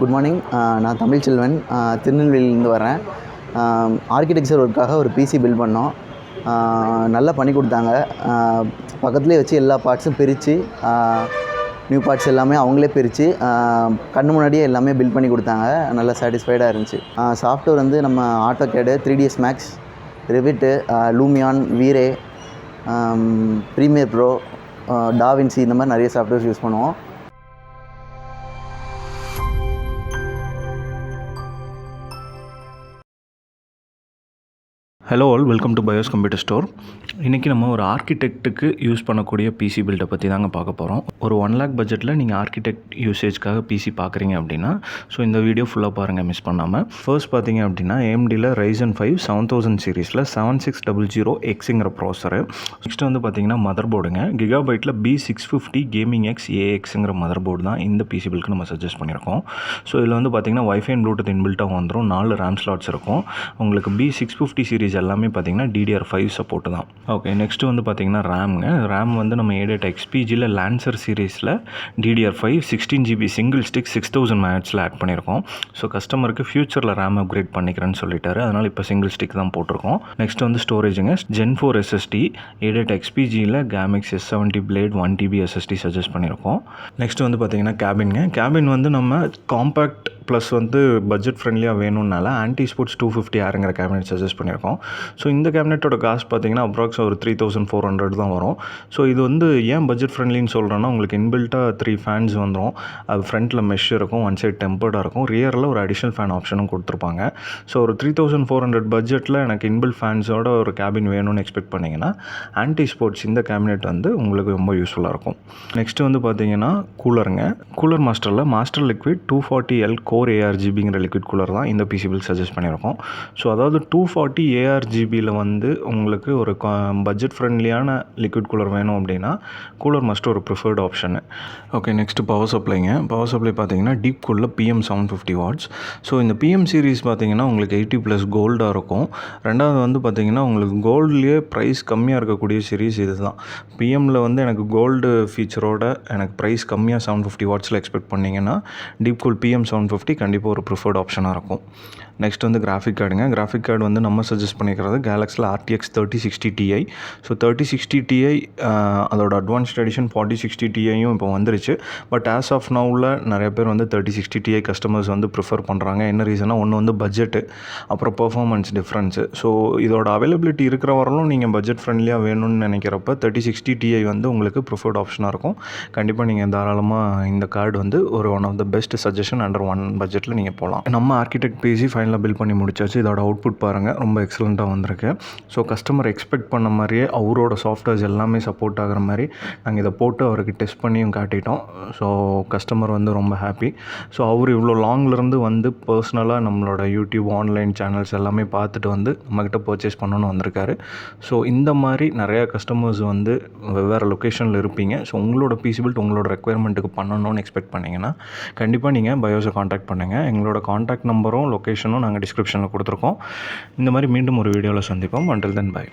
Good morning. நான் தமிழ்ச்செல்வன், திருநெல்வேலியிலேருந்து வரேன். Architecture ஒர்க்காக ஒரு பிசி பில்ட் பண்ணோம். நல்லா பண்ணி கொடுத்தாங்க. பக்கத்துலேயே வச்சு எல்லா பார்ட்ஸும் பிரித்து நியூ பார்ட்ஸ் எல்லாமே அவங்களே பிரித்து கண்ணு முன்னாடியே எல்லாமே பில்ட் பண்ணி கொடுத்தாங்க. நல்லா சாட்டிஸ்ஃபைடாக இருந்துச்சு. சாஃப்ட்வேர் வந்து நம்ம AutoCAD, 3ds Max, Revit, Lumion, Vray, Premiere Pro, DaVinci இந்த மாதிரி நிறைய சாஃப்ட்வேர்ஸ் யூஸ் பண்ணுவோம். Hello all, welcome to Bios computer store. இன்றைக்கி நம்ம ஒரு ஆர்கிடெக்ட்டுக்கு யூஸ் பண்ணக்கூடிய பிசி பில்டை பற்றி தாங்க பார்க்க போகிறோம். ஒரு 1 lakh பட்ஜெட்டில் நீங்கள் ஆர்கிடெக்ட் யூசேஜ்க்காக பிசி பார்க்குறீங்க அப்படின்னா ஸோ இந்த வீடியோ ஃபுல்லாக பாருங்கள், மிஸ் பண்ணாமல். ஃபர்ஸ்ட் பார்த்தீங்க அப்படின்னா AMDயில் RYZEN 5 7000 சீரீஸில் 7600Xங்கிற ப்ராசரு. நெக்ஸ்ட் வந்து பார்த்தீங்கன்னா மதர் போர்டுங்க. கிகாபைட்டில் B650 கேமிங் எக்ஸ் AXங்கிற மதர் போர்டு தான் இந்த பிசி பில்டுக்கு நம்ம சஜஸ்ட் பண்ணியிருக்கோம். ஸோ இதில் வந்து பார்த்தீங்கன்னா வைஃபை அண்ட் ப்ளூடூத் இன்பில்ட்டாக வந்துடும். 4 RAM ஸ்லாட்ஸ் இருக்கும். உங்களுக்கு B650 சீரீஸ் எல்லாமே பார்த்தீங்கன்னா DDR5 சப்போர்ட் தான். ஓகே, நெக்ஸ்ட் வந்து பார்த்தீங்கன்னா ரேம் வந்து நம்ம A8 XPGயில் லான்சர் சீரீஸில் DDR5 16GB சிங்கிள் ஸ்டிக் 6000 mAhல ஆட் பண்ணியிருக்கோம். ஸோ கஸ்டமருக்கு ஃபியூச்சரில் ரேம் அப்கிரேட் பண்ணிக்கிறேன்னு சொல்லிட்டாரு. அதனால் இப்போ சிங்கிள் ஸ்டிக் தான் போட்டிருக்கோம். நெக்ஸ்ட் வந்து ஸ்டோரேஜுங்க. Gen 4 SSD A8 XPGயில் Gamix S70 Blade 1TB SSD suggest பண்ணியிருக்கோம். நெக்ஸ்ட் வந்து பார்த்தீங்கன்னா கேபின் வந்து நம்ம காம்பேக்ட் ப்ளஸ் வந்து பட்ஜெட் ஃப்ரெண்ட்லியாக வேணும்னால ஆன்டி ஸ்போர்ட்ஸ் 250 ஆருங்கிற கேபினெட் சஜஸ்ட் பண்ணியிருக்கோம். ஸோ இந்த கேபினெட்டோட காஸ்ட் பார்த்தீங்கன்னா அப்ராக்ஸ் ஒரு 3400 தான் வரும். ஸோ இது வந்து ஏன் பட்ஜெட் ஃப்ரெண்ட்லின்னு சொல்கிறேன்னா, உங்களுக்கு இன்பில்ட்டாக 3 ஃபேன்ஸ் வந்துடும். அது ஃப்ரண்ட்டில் மெஷ் இருக்கும், ஒன் சைட் டெம்பர்டாக இருக்கும், ரியரில் ஒரு அடிஷ்னல் ஃபேன் ஆப்ஷனும் கொடுத்துருப்பாங்க. ஸோ ஒரு 3400 பட்ஜெட்டில் எனக்கு இன்பில்ட் ஃபேன்ஸோட ஒரு கேபின் வேணும்னு எக்ஸ்பெக்ட் பண்ணிங்கன்னா ஆன்டி ஸ்போர்ட்ஸ் இந்த கேபினெட் வந்து உங்களுக்கு ரொம்ப யூஸ்ஃபுல்லாக இருக்கும். நெக்ஸ்ட் வந்து பார்த்தீங்கன்னா கூலர் மாஸ்டரில் மாஸ்டர் லிக்விட் 240L கோர் ARGBங்கிற லிக்விட் கூலர் தான் இந்த பிசி பில்ட் சஜஸ்ட் பண்ணியிருக்கோம். ஸோ அதாவது 240 ARGBயில் வந்து உங்களுக்கு ஒரு பட்ஜெட் ஃப்ரெண்ட்லியான லிக்விட் கூலர் வேணும் அப்படின்னா கூலர் மஸ்ட் ஒரு preferred option. Okay, next power சப்ளைங்க. பவர் சப்ளை பார்த்தீங்கன்னா டீப் கூலில் PM 750 watts. ஸோ இந்த PM சீரீஸ் பார்த்தீங்கன்னா உங்களுக்கு 80+ கோல்டாக இருக்கும். ரெண்டாவது வந்து பார்த்தீங்கன்னா உங்களுக்கு கோல்ட்லேயே ப்ரைஸ் கம்மியாக இருக்கக்கூடிய சீரீஸ் இது தான். PMயில் வந்து எனக்கு கோல்டு ஃபீச்சரோட எனக்கு ப்ரைஸ் கம்மியாக 750 wattsல எக்ஸ்பெக்ட் பண்ணிங்கன்னா டீப் கூல் PM 750 கண்டிப்பாக ஒரு ப்ரிஃபர்ட் ஆப்ஷனாக இருக்கும். நெக்ஸ்ட் வந்து கிராஃபிக் கார்டு வந்து நம்ம சஜஸ்ட் பண்ணிக்கிறது கேலக்ஸியில் RTX 3060 Ti. ஸோ 3060 Ti அதோட அட்வான்ஸ்ட் எடிஷன் 4060 Tiயும் இப்போ வந்துருச்சு. பட் ஆஸ் ஆஃப் நவுவில் நிறைய பேர் வந்து 3060 Ti கஸ்டமர்ஸ் வந்து ப்ரிஃபர் பண்ணுறாங்க. என்ன ரீசனா, ஒன்று வந்து பட்ஜெட்டு, அப்புறம் பெர்ஃபார்மன்ஸ் டிஃப்ரென்ஸு. ஸோ இதோட அவைலபிலிட்டி இருக்கிற வரலும் நீங்கள் பட்ஜெட் ஃப்ரெண்ட்லியாக வேணும்னு நினைக்கிறப்ப 3060 Ti வந்து உங்களுக்கு ப்ரிஃபர்ட் ஆப்ஷனாக இருக்கும். கண்டிப்பாக நீங்கள் தாராளமாக இந்த கார்டு வந்து ஒரு one of the best suggestion under 1 பட்ஜெட்டில் நீங்கள் போகலாம். நம்ம ஆர்கிடெக்ட் பிசி ஃபைனலாக பில்ட் பண்ணி முடிச்சாச்சு. இதோட அவுட்புட் பாருங்கள், ரொம்ப எக்ஸலண்ட்டாக வந்திருக்கு. ஸோ கஸ்டமர் எக்ஸ்பெக்ட் பண்ண மாதிரியே அவரோட சாஃப்ட்வேர்ஸ் எல்லாமே சப்போர்ட் ஆகிற மாதிரி நாங்கள் இதை போட்டு அவருக்கு டெஸ்ட் பண்ணியும் காட்டிட்டோம். ஸோ கஸ்டமர் வந்து ரொம்ப ஹாப்பி. ஸோ அவர் இவ்வளோ லாங்லேருந்து வந்து பர்சனலாக நம்மளோட யூடியூப் ஆன்லைன் சேனல்ஸ் எல்லாமே பார்த்துட்டு வந்து நம்மக்கிட்ட பர்ச்சேஸ் பண்ணணும்னு வந்திருக்காரு. ஸோ இந்த மாதிரி நிறையா கஸ்டமர்ஸ் வந்து வெவ்வேறு லொக்கேஷனில் இருப்பீங்க. ஸோ உங்களோட பிசி பில்ட் உங்களோட ரெக்குயர்மெண்ட்டுக்கு பண்ணணும்னு எக்ஸ்பெக்ட் பண்ணிங்கன்னா கண்டிப்பாக நீங்கள் பயோஸை காண்டாக்ட் பண்ணுங்கள். எங்களோட காண்டாக்ட் நம்பரும் லொக்கேஷனும் நாங்கள் டிஸ்கிரிப்ஷனில் கொடுத்துருக்கோம். இந்த மாதிரி மீண்டும் ஒரு வீடியோவில் சந்திப்போம். until then bye.